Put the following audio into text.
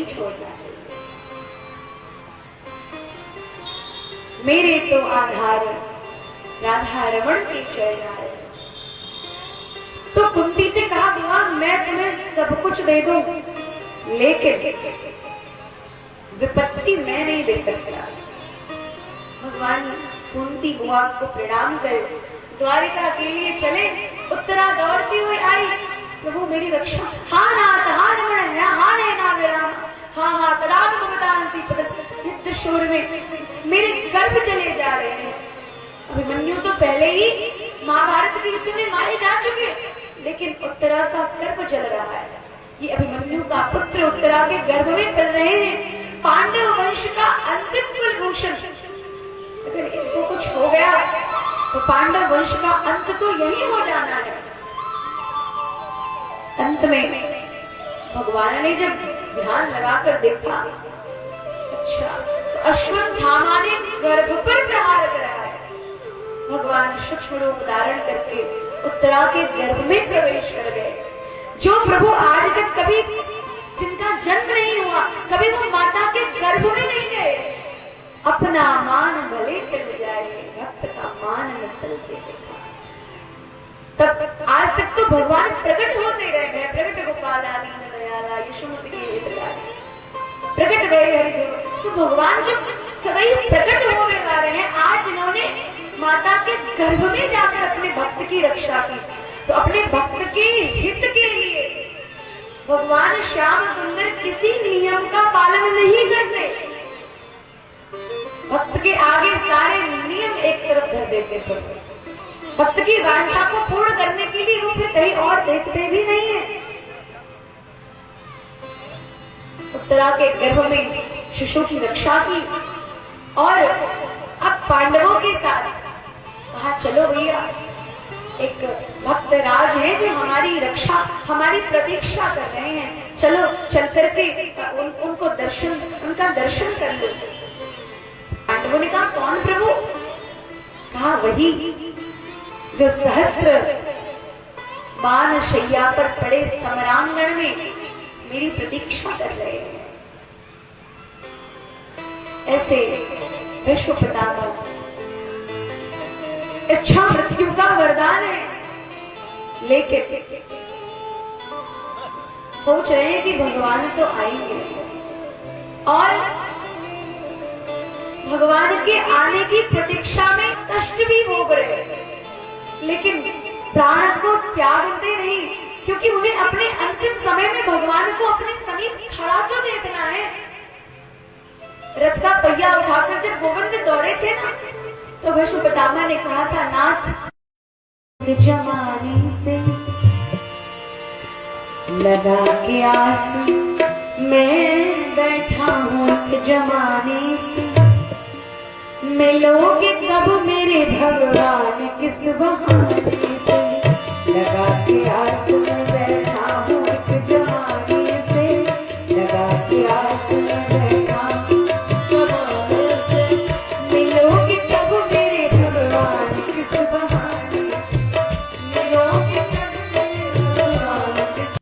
छोड़ना चाहिए। मेरे तो आधार राधा रमण के चरण। तो कुंती ने कहा भगवान मैं तुम्हें सब कुछ दे दूं, लेकिन विपत्ति मैं नहीं दे सकता। भगवान कुंती बुआ को प्रणाम कर द्वारिका के लिए चले। उत्तरा दौड़ती हुई आई, प्रभु मेरी रक्षा। हाँ नाथ हाँ रमण हाँ नैना विराम हाँ हाँ तदाद भगवतांसी पद शोर में मेरे गर्भ चले जा रहे हैं। अभिमन्यु तो पहले ही महाभारत के युद्ध में मारे जा चुके, लेकिन उत्तरा का गर्भ चल रहा है। ये अभिमन्यु का पुत्र उत्तरा के गर्भ में पल रहे हैं। पांडव वंश का अंतिम कुलभूषण, अगर इनको कुछ हो गया तो पांडव वंश का अंत तो यही हो जाना है। अंत में भगवान ने जब ध्यान लगाकर देखा, अच्छा तो अश्वत्थामा ने गर्भ पर प्रहार करा है। भगवान सूक्ष्म रूप धारण करके उत्तरा के गर्भ में प्रवेश कर गए। जो प्रभु आज तक कभी जिनका जन्म नहीं हुआ, कभी वो माता के गर्भ में नहीं गए, अपना मान भले टल जाए भक्त का मान न टलते देखा। तब आज तक तो भगवान प्रकट होते रहे हैं, प्रकट गोपाला दीन दयाला यशोमति के हितकारी प्रकट गए हरिदेव। तो भगवान जब सदैव प्रकट होने जा रहे हैं, आज इन्होंने माता के गर्भ में जाकर अपने भक्त की रक्षा की, तो अपने भक्त के हित के लिए भगवान श्याम सुंदर किसी नियम का पालन नहीं करते। भक्त के आगे सारे नियम एक तरफ धर देते थे। भक्त की वांछा को पूर्ण करने के लिए वो फिर कहीं और देखते भी नहीं है। उत्तरा के गर्भ में शिशु की रक्षा की और अब पांडवों के साथ कहा चलो भैया, एक भक्त राज है जो हमारी रक्षा हमारी प्रतीक्षा कर रहे हैं, चलो चल करके उनका दर्शन कर लो। पांडवों ने कहा कौन प्रभु? कहा वही जो सहस्त्र बाण शैया पर पड़े समरांगण में मेरी प्रतीक्षा कर रहे हैं। ऐसे विश्व पितामह इच्छा मृत्यु का वरदान है, लेकिन सोच रहे हैं कि भगवान तो आएंगे और भगवान के आने की प्रतीक्षा में कष्ट भी भोग रहे हैं, लेकिन प्राण को त्यागते नहीं, क्योंकि उन्हें अपने अंतिम समय में भगवान को अपने समीप खड़ा तो देखना है। रथ का पहिया उठाकर जब गोविंद दौड़े थे ना, तो विष्णु पितामह ने कहा था नाथ जमाने से लगा के आस मैं बैठा हूँ एक जमाने से, मिलोगे कब मेरे भगवान किस बहाने से, लगा के आस में बैठा हूँ एक जमाने से, लगा के आस में बैठा